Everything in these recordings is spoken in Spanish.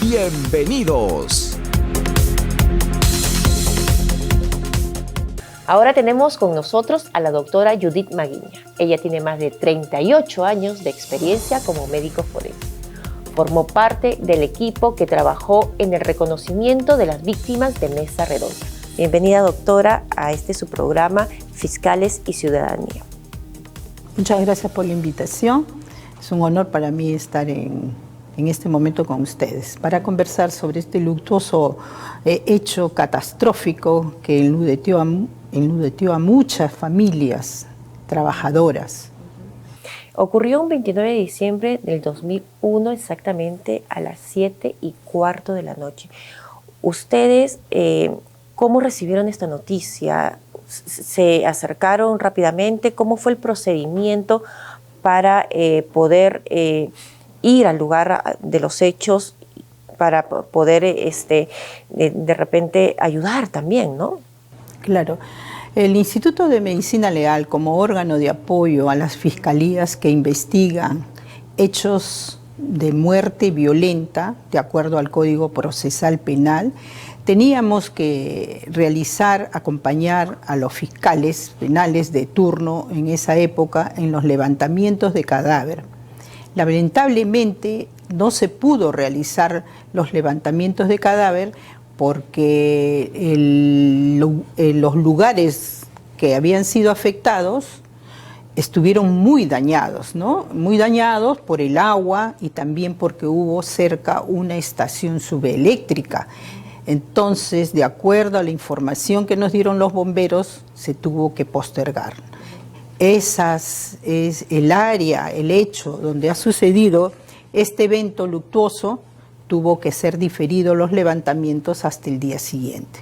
Bienvenidos. Ahora tenemos con nosotros a la doctora Judith Maguiña. Ella tiene más de 38 años de experiencia como médico forense. Formó parte del equipo que trabajó en el reconocimiento de las víctimas de Mesa Redonda. Bienvenida, doctora, a su programa Fiscales y Ciudadanía. Muchas gracias por la invitación. Es un honor para mí estar en este momento con ustedes para conversar sobre este luctuoso hecho catastrófico que enludeció a muchas familias trabajadoras. Ocurrió un 29 de diciembre del 2001, exactamente a las 7:15 de la noche. ¿Ustedes cómo recibieron esta noticia? ¿Se acercaron rápidamente? ¿Cómo fue el procedimiento para poder ir al lugar de los hechos, para poder de repente ayudar también, ¿no? Claro. El Instituto de Medicina Legal, como órgano de apoyo a las fiscalías que investigan hechos de muerte violenta, de acuerdo al Código Procesal Penal, teníamos que acompañar a los fiscales penales de turno en esa época en los levantamientos de cadáver. Lamentablemente no se pudo realizar los levantamientos de cadáver porque los lugares que habían sido afectados estuvieron muy dañados, ¿no? Muy dañados por el agua y también porque hubo cerca una estación subeléctrica. Entonces, de acuerdo a la información que nos dieron los bomberos, se tuvo que postergar. Es el área, el hecho donde ha sucedido este evento luctuoso, tuvo que ser diferido los levantamientos hasta el día siguiente.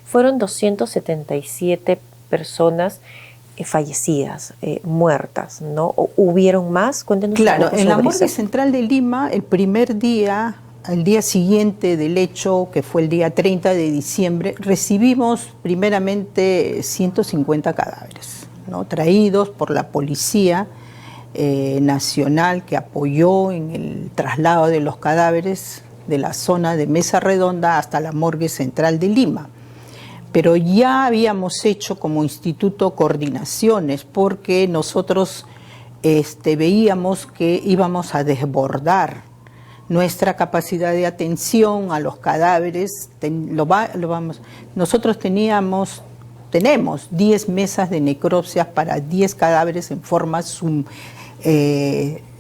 Fueron 277 personas fallecidas, muertas, ¿no? ¿O hubieron más? Cuéntenos. Claro, en la morgue central de Lima, el primer día, al día siguiente del hecho, que fue el día 30 de diciembre, recibimos primeramente 150 cadáveres, ¿no? Traídos por la Policía Nacional, que apoyó en el traslado de los cadáveres de la zona de Mesa Redonda hasta la morgue central de Lima. Pero ya habíamos hecho como instituto coordinaciones porque nosotros veíamos que íbamos a desbordar nuestra capacidad de atención a los cadáveres. Nosotros tenemos 10 mesas de necropsias para 10 cadáveres en forma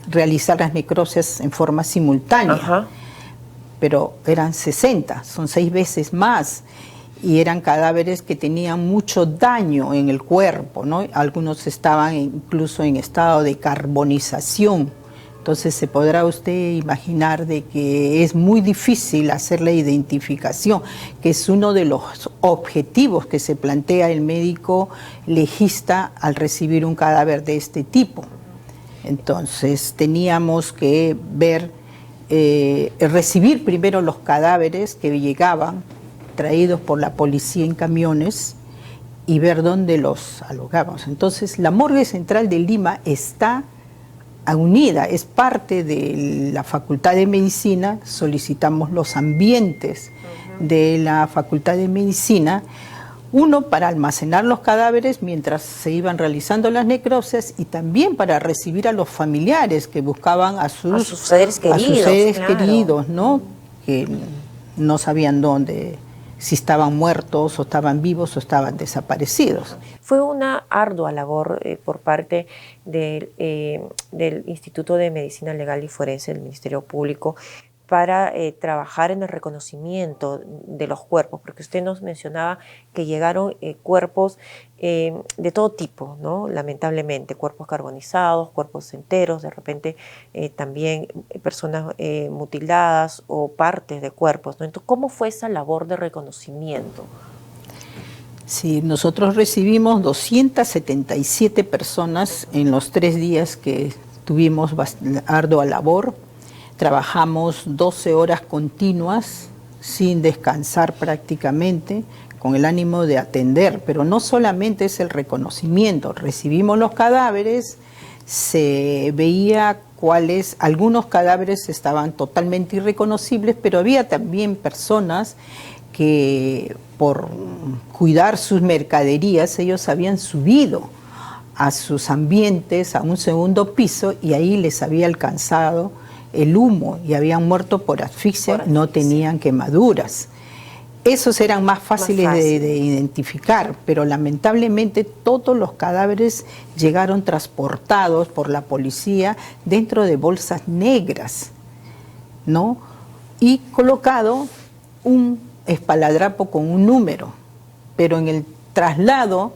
realizar las necropsias en forma simultánea. Ajá. Pero eran 60, son 6 veces más, y eran cadáveres que tenían mucho daño en el cuerpo, ¿no? Algunos estaban incluso en estado de carbonización. Entonces se podrá usted imaginar de que es muy difícil hacer la identificación, que es uno de los objetivos que se plantea el médico legista al recibir un cadáver de este tipo. Entonces teníamos que recibir primero los cadáveres que llegaban traídos por la policía en camiones y ver dónde los alogábamos. Entonces la morgue central de Lima está unida, es parte de la Facultad de Medicina. Solicitamos los ambientes de la Facultad de Medicina, uno para almacenar los cadáveres mientras se iban realizando las necropsias y también para recibir a los familiares que buscaban a sus seres queridos, ¿no? Que no sabían dónde, si estaban muertos o estaban vivos o estaban desaparecidos. Fue una ardua labor por parte del Instituto de Medicina Legal y Forense del Ministerio Público para trabajar en el reconocimiento de los cuerpos, porque usted nos mencionaba que llegaron cuerpos de todo tipo, ¿no? Lamentablemente, cuerpos carbonizados, cuerpos enteros, de repente también personas mutiladas o partes de cuerpos, ¿no? Entonces, ¿cómo fue esa labor de reconocimiento? Sí, nosotros recibimos 277 personas en los 3 días que tuvimos ardua labor. Trabajamos 12 horas continuas, sin descansar prácticamente, con el ánimo de atender, pero no solamente es el reconocimiento, recibimos los cadáveres, se veía cuáles, algunos cadáveres estaban totalmente irreconocibles, pero había también personas que por cuidar sus mercaderías, ellos habían subido a sus ambientes a un segundo piso y ahí les había alcanzado el humo y habían muerto por asfixia, no tenían quemaduras. Esos eran más fáciles de identificar, pero lamentablemente todos los cadáveres llegaron transportados por la policía dentro de bolsas negras, ¿no? Y colocado un espaladrapo con un número, pero en el traslado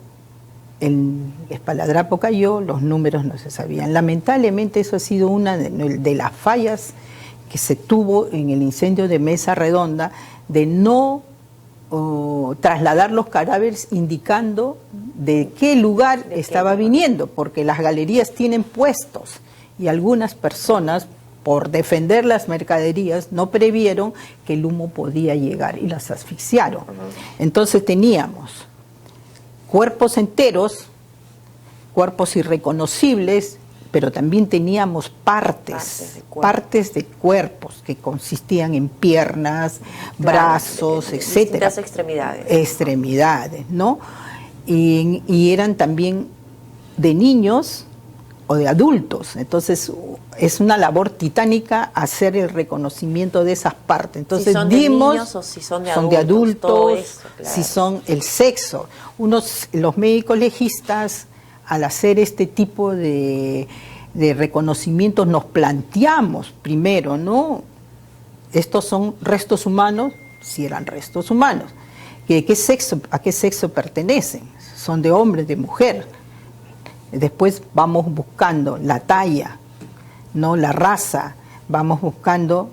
el espaladrapo cayó, los números no se sabían. Lamentablemente eso ha sido una de las fallas que se tuvo en el incendio de Mesa Redonda, de no trasladar los cadáveres indicando de qué lugar estaba viniendo, porque las galerías tienen puestos y algunas personas, por defender las mercaderías, no previeron que el humo podía llegar y las asfixiaron. Entonces teníamos cuerpos enteros, cuerpos irreconocibles, pero también teníamos partes de cuerpos que consistían en piernas, brazos, etcétera. Extremidades, ¿no? Y eran también de niños o de adultos. Entonces es una labor titánica hacer el reconocimiento de esas partes. Entonces si son dimos, de niños o si son de adultos, eso, claro. Si son el sexo. Los médicos legistas, al hacer este tipo de reconocimientos, nos planteamos primero, ¿no? Estos son restos humanos, si eran restos humanos. ¿De qué sexo, a qué sexo pertenecen? ¿Son de hombre, de mujer? Después vamos buscando la talla, ¿no? La raza, vamos buscando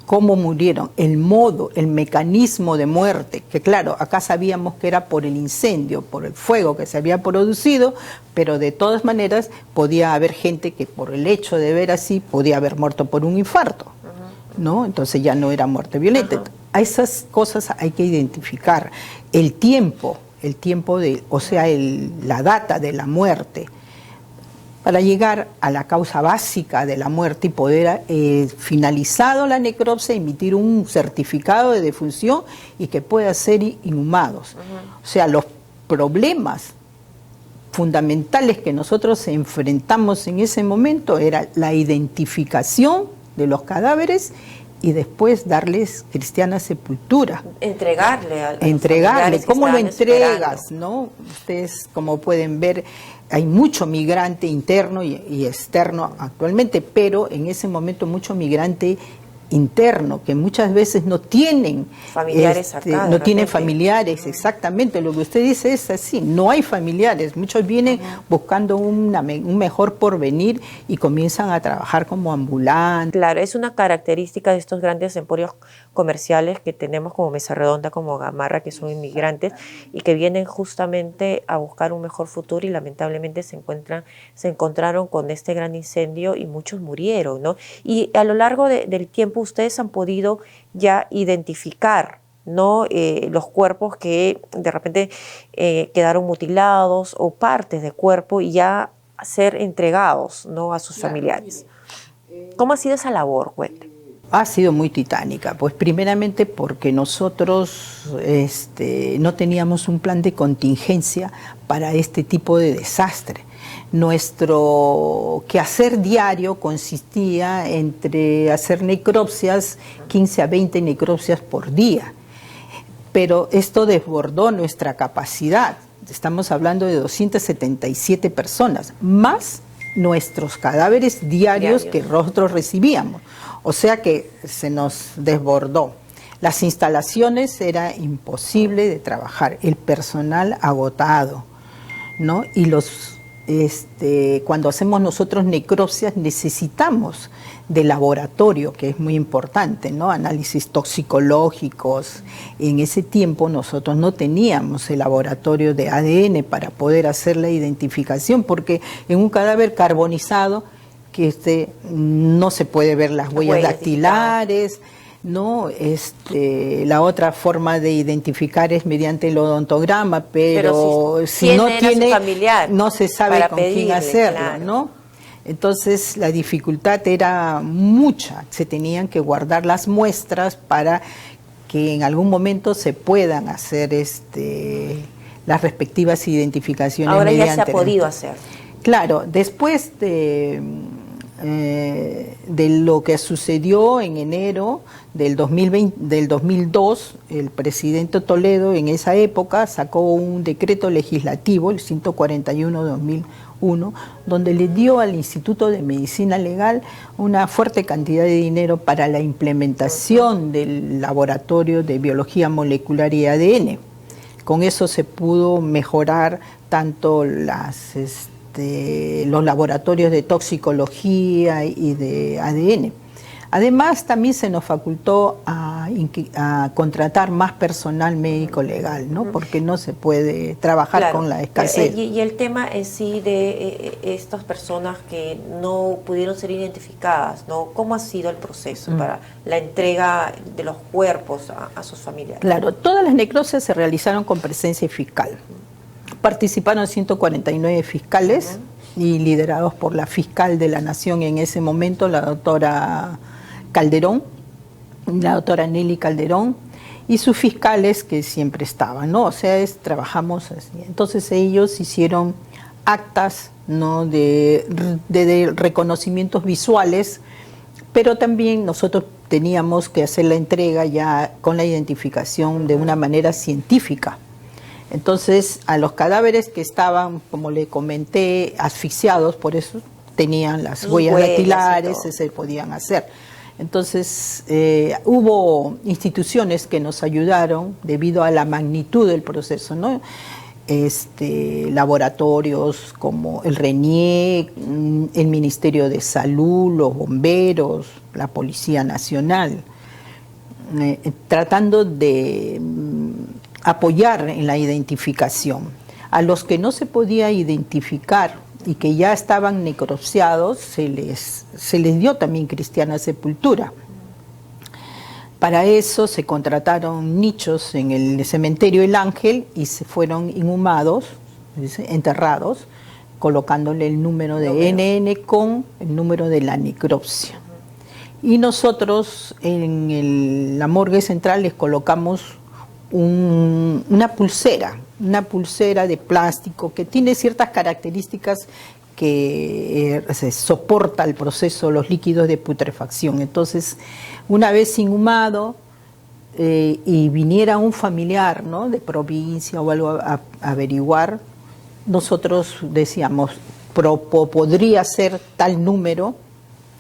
cómo murieron, el modo, el mecanismo de muerte, que claro, acá sabíamos que era por el incendio, por el fuego que se había producido, pero de todas maneras podía haber gente que por el hecho de ver así podía haber muerto por un infarto, ¿no? Entonces ya no era muerte violenta. A esas cosas hay que identificar. El tiempo de, o sea, la data de la muerte, para llegar a la causa básica de la muerte y poder, finalizado la necropsia, emitir un certificado de defunción y que pueda ser inhumados. O sea, los problemas fundamentales que nosotros enfrentamos en ese momento era la identificación de los cadáveres y después darles cristiana sepultura. Entregarle. ¿Cómo lo entregas? ¿No? Ustedes, como pueden ver, hay mucho migrante interno y externo actualmente, pero en ese momento mucho migrante interno, que muchas veces no tienen familiares acá, no tienen familiares, exactamente, lo que usted dice es así, no hay familiares, muchos vienen buscando un mejor porvenir y comienzan a trabajar como ambulantes. Claro, es una característica de estos grandes emporios comerciales que tenemos como Mesa Redonda, como Gamarra, que son inmigrantes y que vienen justamente a buscar un mejor futuro y lamentablemente se encontraron con este gran incendio y muchos murieron, ¿no? Y a lo largo del tiempo ustedes han podido ya identificar, ¿no? Los cuerpos que de repente quedaron mutilados o partes de cuerpo y ya ser entregados, ¿no? A sus familiares. ¿Cómo ha sido esa labor, Cuente? Ha sido muy titánica, pues primeramente porque nosotros no teníamos un plan de contingencia para este tipo de desastre. Nuestro quehacer diario consistía entre hacer necropsias, 15 a 20 necropsias por día, pero esto desbordó nuestra capacidad. Estamos hablando de 277 personas, más nuestros cadáveres diarios que nosotros recibíamos. O sea que se nos desbordó. Las instalaciones era imposible de trabajar, el personal agotado, ¿no? Y cuando hacemos nosotros necropsias necesitamos de laboratorio, que es muy importante, ¿no? Análisis toxicológicos. En ese tiempo nosotros no teníamos el laboratorio de ADN para poder hacer la identificación, porque en un cadáver carbonizado que no se puede ver las huellas dactilares, ¿no? La otra forma de identificar es mediante el odontograma, pero si no tiene familiar, no se sabe con quién hacerlo, claro, ¿no? Entonces la dificultad era mucha, se tenían que guardar las muestras para que en algún momento se puedan hacer las respectivas identificaciones. Ahora ya se ha podido hacer. Claro, después de lo que sucedió en enero del 2002, el presidente Toledo en esa época sacó un decreto legislativo, el 141/2001, donde le dio al Instituto de Medicina Legal una fuerte cantidad de dinero para la implementación del laboratorio de biología molecular y ADN. Con eso se pudo mejorar tanto los laboratorios de toxicología y de ADN. Además, también se nos facultó a contratar más personal médico legal, ¿no? Porque no se puede trabajar con la escasez. Y el tema en sí de estas personas que no pudieron ser identificadas, ¿no? ¿Cómo ha sido el proceso para la entrega de los cuerpos a sus familiares? Claro, todas las necropsias se realizaron con presencia fiscal. Participaron 149 fiscales y liderados por la fiscal de la Nación en ese momento, la doctora Calderón, la doctora Nelly Calderón, y sus fiscales que siempre estaban, ¿no? O sea, trabajamos así. Entonces ellos hicieron actas, ¿no?, de reconocimientos visuales, pero también nosotros teníamos que hacer la entrega ya con la identificación de una manera científica. Entonces, a los cadáveres que estaban, como le comenté, asfixiados, por eso tenían las huellas dactilares, se podían hacer. Entonces, hubo instituciones que nos ayudaron debido a la magnitud del proceso, ¿no? Laboratorios como el RENIEC, el Ministerio de Salud, los bomberos, la Policía Nacional, tratando de apoyar en la identificación. A los que no se podía identificar y que ya estaban necropsiados, se les dio también cristiana sepultura. Para eso se contrataron nichos en el cementerio El Ángel y se fueron inhumados, enterrados, colocándole el número de NN con el número de la necropsia. Y nosotros en la morgue central les colocamos una pulsera de plástico que tiene ciertas características que se soporta el proceso, los líquidos de putrefacción. Entonces, una vez inhumado y viniera un familiar, ¿no?, de provincia o algo a averiguar, nosotros decíamos, podría ser tal número,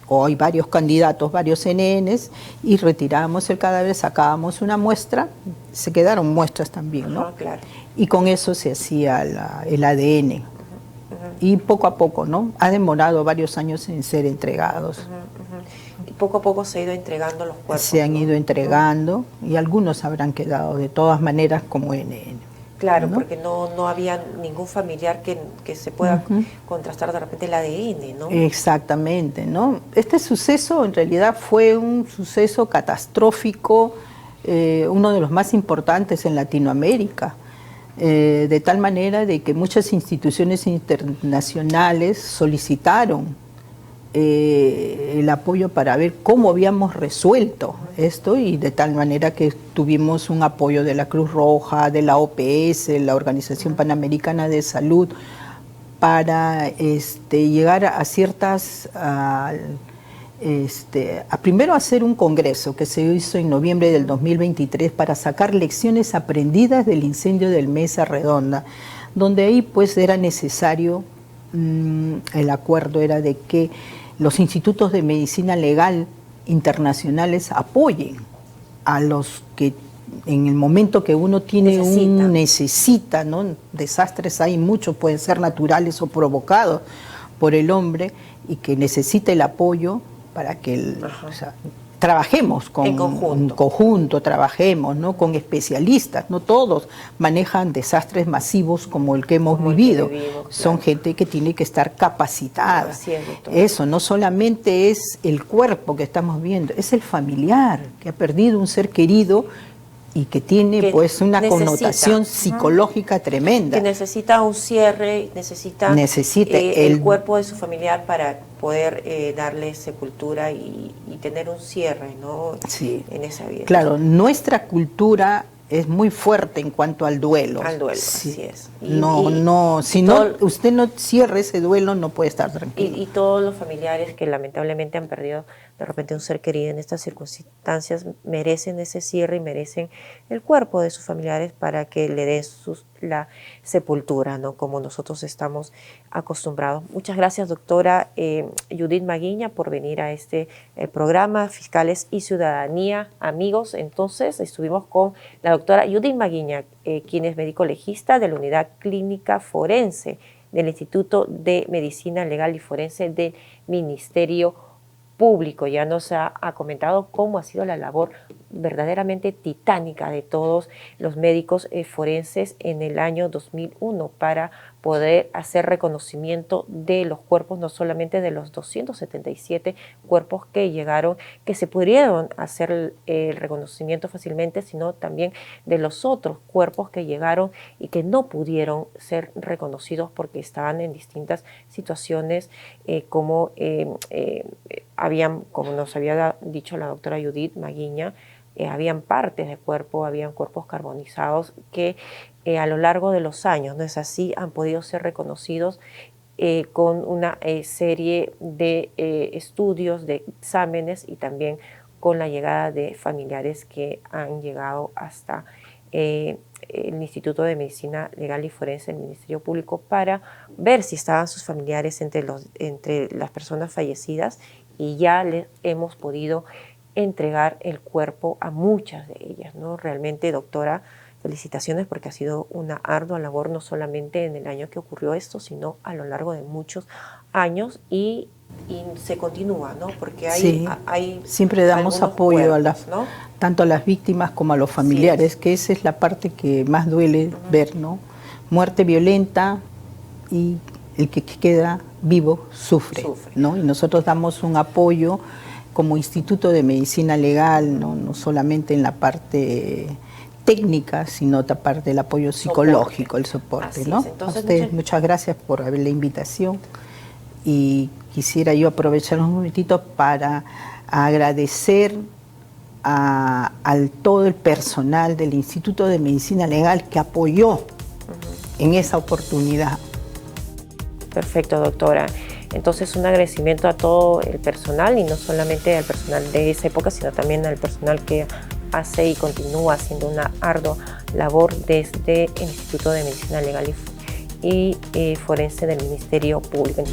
o hay varios candidatos, varios NNs, y retirábamos el cadáver, sacábamos una muestra, se quedaron muestras también, ¿no? Claro. Y con eso se hacía el ADN. Y poco a poco, ¿no? Ha demorado varios años en ser entregados. Y poco a poco se ha ido entregando los cuerpos. Se han ido entregando y algunos habrán quedado de todas maneras como NN. Claro, ¿no? Porque no había ningún familiar que se pueda contrastar de repente el ADN, ¿no? Exactamente, ¿no? Este suceso en realidad fue un suceso catastrófico, uno de los más importantes en Latinoamérica, de tal manera de que muchas instituciones internacionales solicitaron el apoyo para ver cómo habíamos resuelto esto, y de tal manera que tuvimos un apoyo de la Cruz Roja, de la OPS, la Organización Panamericana de Salud, para llegar a ciertas, primero hacer un congreso que se hizo en noviembre del 2023 para sacar lecciones aprendidas del incendio del Mesa Redonda, donde ahí pues era necesario, el acuerdo era de que los institutos de medicina legal internacionales apoyen a los que en el momento que uno tiene necesita, ¿no? Desastres hay muchos, pueden ser naturales o provocados por el hombre, y que necesita el apoyo para que trabajemos en conjunto, trabajemos, ¿no?, con especialistas. No todos manejan desastres masivos como el que hemos vivido. Son gente que tiene que estar capacitada. Eso no solamente es el cuerpo que estamos viendo, es el familiar que ha perdido un ser querido y que tiene que pues una necesita, connotación psicológica tremenda. Que necesita un cierre, necesita el cuerpo de su familiar para poder darle sepultura y tener un cierre, ¿no? Sí. En esa vida. Claro, nuestra cultura es muy fuerte en cuanto al duelo. Al duelo, sí. así es. Si usted no cierra ese duelo, no puede estar tranquilo. Y todos los familiares que lamentablemente han perdido de repente un ser querido en estas circunstancias merecen ese cierre y merecen el cuerpo de sus familiares para que le den la sepultura, ¿no? Como nosotros estamos acostumbrados. Muchas gracias, doctora Judith Maguiña, por venir a este programa Fiscales y Ciudadanía. Amigos, entonces estuvimos con la doctora Judith Maguiña, quien es médico legista de la Unidad Clínica Forense del Instituto de Medicina Legal y Forense del Ministerio Público. Ya nos ha comentado cómo ha sido la labor verdaderamente titánica de todos los médicos forenses en el año 2001 para poder hacer reconocimiento de los cuerpos, no solamente de los 277 cuerpos que llegaron, que se pudieron hacer el reconocimiento fácilmente, sino también de los otros cuerpos que llegaron y que no pudieron ser reconocidos porque estaban en distintas situaciones, como nos había dicho la doctora Judith Maguiña, habían partes de cuerpo, habían cuerpos carbonizados que a lo largo de los años, ¿no es así?, han podido ser reconocidos con una serie de estudios, de exámenes y también con la llegada de familiares que han llegado hasta el Instituto de Medicina Legal y Forense del Ministerio Público para ver si estaban sus familiares entre las personas fallecidas, y ya les hemos podido entregar el cuerpo a muchas de ellas, ¿no? Realmente, doctora, felicitaciones porque ha sido una ardua labor, no solamente en el año que ocurrió esto, sino a lo largo de muchos años y se continúa, ¿no? Porque hay siempre damos apoyo cuerpos, a tanto a las víctimas como a los familiares, sí, que esa es la parte que más duele ver, ¿no? Muerte violenta y el que queda vivo sufre, ¿no? Y nosotros damos un apoyo como Instituto de Medicina Legal, no solamente en la parte técnica, sino otra parte del apoyo psicológico, el soporte, ¿no? Entonces, a ustedes muchas gracias por la invitación, y quisiera yo aprovechar un momentito para agradecer a todo el personal del Instituto de Medicina Legal que apoyó en esa oportunidad. Perfecto, doctora. Entonces, un agradecimiento a todo el personal, y no solamente al personal de esa época, sino también al personal que hace y continúa haciendo una ardua labor desde el Instituto de Medicina Legal y Forense del Ministerio Público.